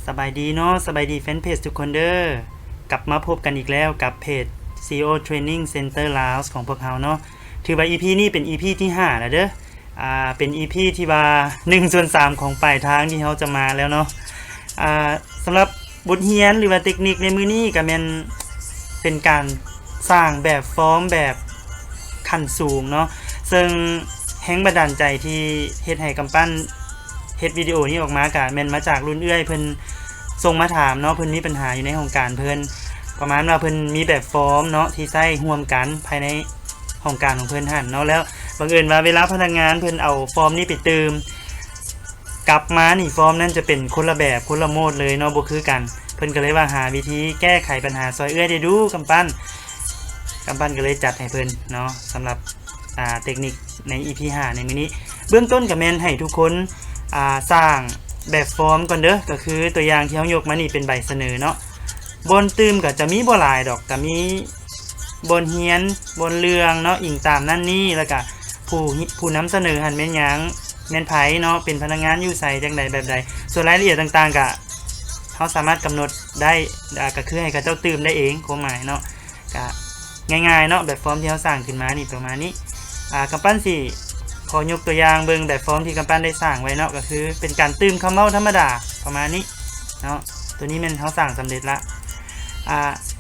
สบายดีเนาะสบายดีแฟนเพจทุกคนเด้อกลับมาพบกันอีกแล้วกับเพจ CEO Training Center Laos ของพวกเราเนาะถือว่า EP นี้เป็น EP ที่5แล้วเด้อเป็น EP ที่ว่า1/3ของปลายทางที่เราจะมาแล้วเนาะสำหรับบทเรียนหรือว่าเทคนิคในมื้อนี้ก็แม่นเป็นการสร้างแบบฟอร์มแบบขั้นสูงเนาะซึ่งแรงบันดาลใจที่เฮ็ดให้กำปั้นเฮ็ดวิดีโอนี้ออกมาก็แม่นมาจากรุ่นเอื้อยเพิ่นส่งมาถามเนาะเพิ่นมีปัญหาอยู่ในห้องการเพิ่นประมาณว่าเพิ่นมีแบบฟอร์มเนาะที่ใช้ร่วมกันภายในห้องการของเพิ่นหั่นเนาะแล้วบังเอิญว่าเวลาพนักงานเพิ่นเอาฟอร์มนี้ไปเติมกลับมานี่ฟอร์มนั้นจะเป็นคนละแบบคนละโหมดเลยเนาะบ่คือกันเพิ่นก็เลยว่าหาวิธีแก้ไขปัญหาซอยเอื้อยได้ดูกำปั้นก็เลยจัดให้เพิ่นเนาะสำหรับเทคนิคใน EP 5ในมื้อนี้เบื้องต้นก็แม่นให้ทุกคนสร้างแบบฟอร์มก่อนเด้อก็คือตัวอย่างที่เฮายกมานี่เป็นใบเสนอเนาะบนตืมก็จะมีบ่หลายดอกก็มีบนเฮียนบนเรื่องเนาะอิงตามนั่นนี่แล้วก็ผู้นำเสนอหันแม่นหยังแม่นไผเนาะเป็นพนักงานอยู่ไสจังใดแบบใดส่วนรายละเอียดต่างๆก็เฮาสามารถกำหนดได้ก็คือให้เขาเจ้าตืมได้เองความหมายเนาะก็ง่ายๆเนาะแบบฟอร์มที่เฮาสร้างขึ้นมานี่ประมาณนี้กำปั้นสิขอยกตัวอย่างเบิ่งแบบฟอร์มที่กำปั้นได้สร้างไว้เนาะก็คือเป็นการตืมคำเว้าธรรมดาประมาณนี้เนาะตัวนี้มันเฮาสร้างสำเร็จละ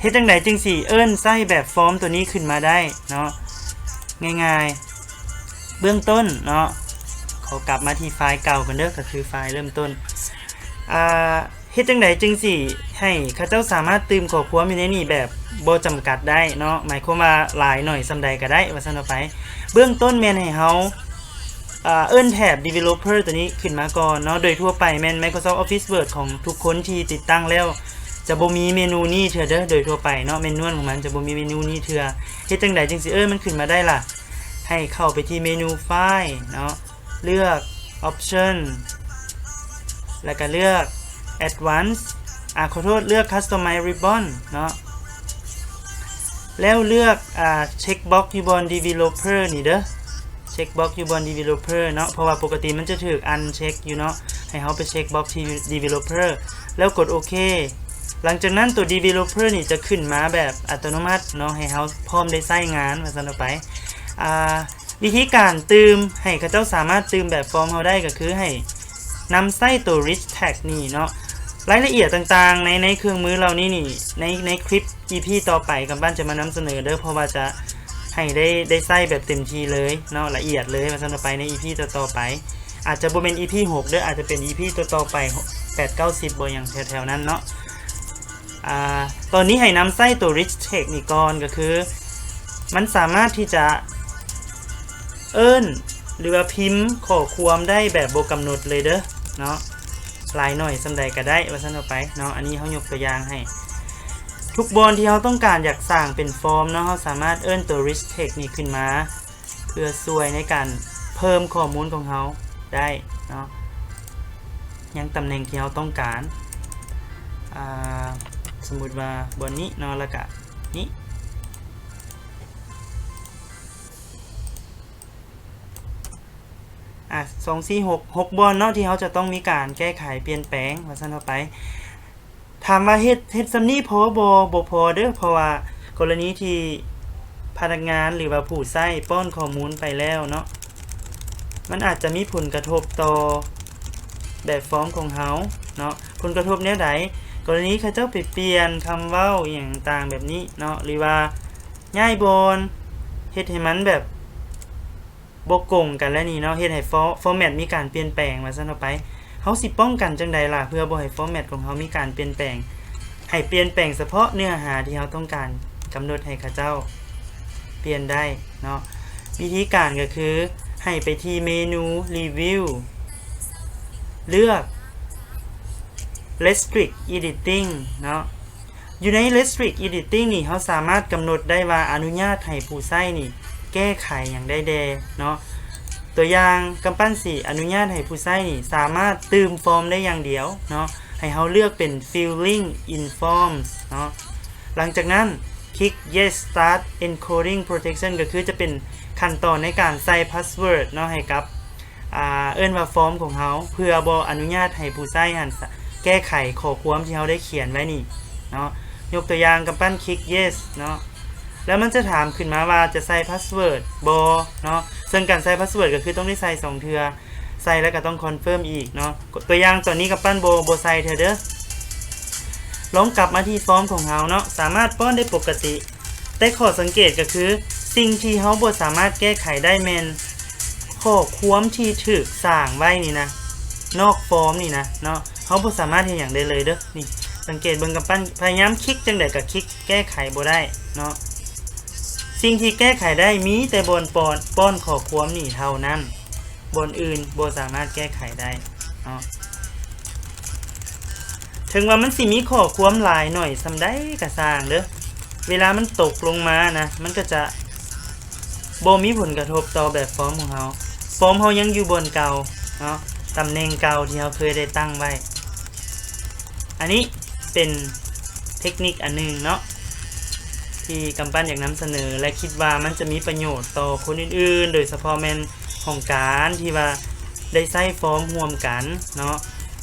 เฮ็ดจังไดจึงสิเอิ้นใส่แบบฟอร์มตัวนี้ขึ้นมาได้เนาะง่ายๆเบื้องต้นเนาะขอกลับมาที่ไฟล์เก่ากันเด้อก็คือไฟล์เริ่มต้นเฮ็ดจังไดจึงสิให้เขาเจ้าสามารถตืมข้อความอยู่ในนี้แบบบ่จำกัดได้เนาะหมายความว่าหลายหน่อยซำใดก็ได้ว่าซั่นไปเบื้องต้นแม่นให้เฮาเอิ้นแถบ developer ตัวนี้ขึ้นมาก่อนเนาะโดยทั่วไปแม่น Microsoft Office Word ของทุกคนที่ติดตั้งแล้วจะบ่มีเมนูนี้เทื่อเด้อโดยทั่วไปเนาะเมนูของมันจะบ่มีเมนูนี้เทื่อเฮ็ดจังไดจึงสิมันขึ้นมาได้ล่ะให้เข้าไปที่เมนูไฟล์เนาะเลือก option แล้วก็เลือก advanced ขอโทษเลือก customize ribbon เนาะแล้วเลือกcheckbox อยู่บน developer นี่เด้อ checkbox อยู่บน developer เนาะเพราะว่าปกติมันจะถูก uncheck อยู่เนาะให้เฮาไป checkbox ที่ developer แล้วกดโอเคหลังจากนั้นตัว developer นี่จะขึ้นมาแบบอัตโนมัติเนาะให้เฮาพร้อมได้ใช้งานว่าซั่นไปวิธีการตืมให้เขาเจ้าสามารถตืมแบบฟอร์มเฮาได้ก็คือให้นำใส่ตัว rich tag นี่เนาะรายละเอียดต่างๆในเครื่องมือเรานี่ในคลิป EP ต่อไปกำปั้นจะมานำเสนอเด้อเพราะว่าจะให้ได้ใส่แบบเต็มที่เลยเนาะละเอียดเลยมาสำหรับไปใน EP ต่อไปอาจจะบ่เป็น EP 6เด้ออาจจะเป็น EP ต่อไป8 90บ่อย่างแถวๆนั้นเนาะตอนนี้ให้นำใส่ตัว rich text นี่ก่อนก็คือมันสามารถที่จะหรือว่าพิมพ์ข้อความได้แบบบ่กำหนดเลยเด้อเนาะหลายหน่อยสำใดก็ได้ว่าซั่นไปเนาะอันนี้เฮายกตัวอย่างให้ทุกบนที่เราต้องการอยากสร้างเป็นฟอร์มเนาะเราสามารถตัว rich text นี่ขึ้นมาเพื่อช่วยในการเพิ่มข้อมูลของเราได้เนาะยังตำแหน่งที่เราต้องการสมมุติว่าบนนี้เนาะแล้วก็นี้2 4 6บอลเนาะที่เขาจะต้องมีการแก้ไขเปลี่ยนแปลงว่าซั่นไปถามว่าเฮ็ดซำนี้พอบ่พอเด้อเพราะว่ากรณีที่พนักงานหรือว่าผู้ใช้ป้อนข้อมูลไปแล้วเนาะมันอาจจะมีผลกระทบต่อแบบฟอร์มของเฮาเนาะผลกระทบแนวใดกรณีเขาเจ้าไปเปลี่ยนคำเว้าอย่างต่างแบบนี้เนาะหรือว่าย้ายบนเฮ็ดให้มันแบบบ่กงกันแล้วนี่เนาะเฮ็ดให้ฟอร์แมตมีการเปลี่ยนแปลงว่าซั่นไปเฮาสิป้องกันจังใดล่ะเพื่อบ่ให้ฟอร์แมตของเฮามีการเปลี่ยนแปลงให้เปลี่ยนแปลงเฉพาะเนื้อหาที่เฮาต้องการกำหนดให้เขาเจ้าเปลี่ยนได้เนาะวิธีการก็คือให้ไปที่เมนูรีวิวเลือก restrict editing เนาะอยู่ใน restrict editing นี่เฮาสามารถกำหนดได้ว่าอนุญาตให้ผู้ใช้นี่แก้ไขอย่างได้แดเนาะตัวอย่างกำปั้นสีอนุญาตให้ผู้ใช้นี่สามารถตืมฟอร์มได้อย่างเดียวเนาะให้เฮาเลือกเป็น filling in forms เนาะหลังจากนั้นคลิก yes start encoding protection ก็คือจะเป็นขั้นตอนในการใส่ password เนาะให้กับว่าฟอร์มของเฮาเพื่อบ่อนุญาตให้ผู้ใช้หัน แก้ไขข้อความที่เราได้เขียนไว้นี่เนาะยกตัวอย่างกำปั้นคลิก yes เนาะแล้วมันจะถามขึ้นมาว่าจะใส่พาสเวิร์ดบ่เนาะซึ่งการใส่พาสเวิร์ดก็คือต้องได้ใส่2เทื่อใส่แล้วก็ต้องคอนเฟิร์มอีกเนาะตัวอย่างตัวนี้กำปั้นบ่ใส่เถอะเด้อลองกลับมาที่ฟอร์มของเราเนาะสามารถป้อนได้ปกติแต่ข้อสังเกตก็คือสิ่งที่เราบ่สามารถแก้ไขได้แม่นข้อความที่ถูกสร้างไว้นี่นะนอกฟอร์มนี่นะเนาะเราบ่สามารถเฮ็ดหยังได้เลยเด้อนี่สังเกตเบิ่งกับปั้นพยายามคลิกจังได๋ก็คลิกแก้ไขบ่ได้เนาะสิ่งที่แก้ไขได้มีแต่บนป้อนข้อความนี่เท่านั้นบนอื่นบ่สามารถแก้ไขได้เนาะถึงว่ามันสิมีข้อความหลายหน่อยซำใดก็สร้างเด้อเวลามันตกลงมานะมันก็จะบ่มีผลกระทบต่อแบบฟอร์มของเราฟอร์มเรายังอยู่บนเก่าเนาะตำแหน่งเก่าที่เราเคยได้ตั้งไว้อันนี้เป็นเทคนิคอันนึงเนาะที่กำปั้นอยากนำเสนอและคิดว่ามันจะมีประโยชน์ต่อคนอื่นๆโดยเฉพาะแม่นของการที่ว่าได้ใช้ฟอร์มร่วมกันเนาะ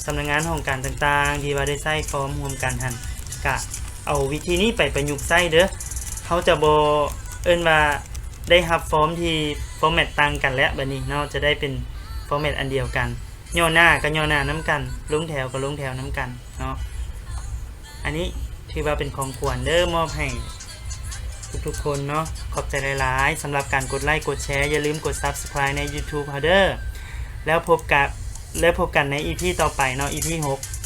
สำนักงานของการต่างๆที่ว่าได้ใช้ฟอร์มร่วมกันหั่นก็เอาวิธีนี้ไปประยุกต์ใช้เด้อเขาจะบ่เอิ้นว่าได้รับฟอร์มที่ฟอร์แมตต่างกันแล้วบัดนี้เนาะจะได้เป็นฟอร์แมตอันเดียวกันย่อหน้าก็ย่อหน้านำกันลงแถวก็ลงแถวนำกันเนาะอันนี้ถือว่าเป็นของควรเด้อมอบให้ทุกๆคนเนาะขอบใจหลายๆสำหรับการกดไลค์กดแชร์อย่าลืมกด Subscribe ใน YouTube เฮาเด้อแล้วพบกันใน EP ต่อไปเนาะ EP 6